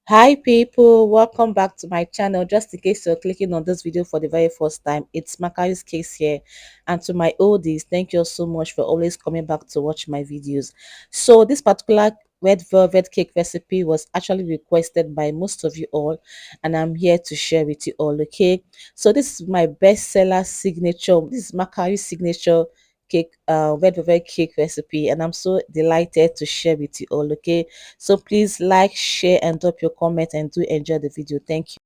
Hi people, welcome back to my channel. Just in case you're clicking on this video for the very first time, it's Makari's Case here. And to my oldies, thank you so much for always coming back to watch my videos. So this particular red velvet cake recipe was actually requested by most of you all, and I'm here to share with you all. Okay, so this is my bestseller signature. This is Makari's signature cake, red velvet cake recipe, and I'm so delighted to share with you all. Okay, so please like, share, and drop your comment and do enjoy the video. Thank you.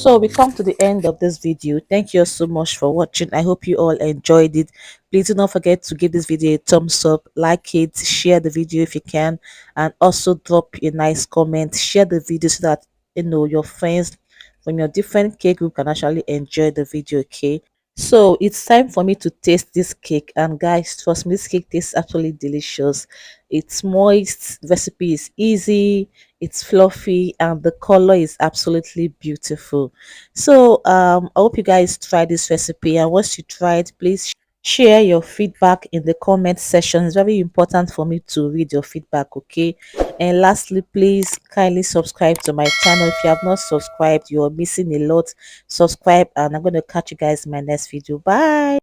So we come to the end of this video. Thank you so much for watching. I hope you all enjoyed it. Please do not forget to give this video a thumbs up, like it, share the video if you can, and also drop a nice comment. Share the video so that your friends from your different cake group can actually enjoy the video. Okay, so it's time for me to taste this cake, and guys, trust me, this cake tastes absolutely delicious. It's moist, recipe is easy, it's fluffy, and the color is absolutely beautiful. So I hope you guys try this recipe, and once you try it, please share your feedback in the comment section. It's very important for me to read your feedback. Okay, and lastly, please kindly subscribe to my channel. If you have not subscribed, you're missing a lot. Subscribe, and I'm going to catch you guys in my next video. Bye.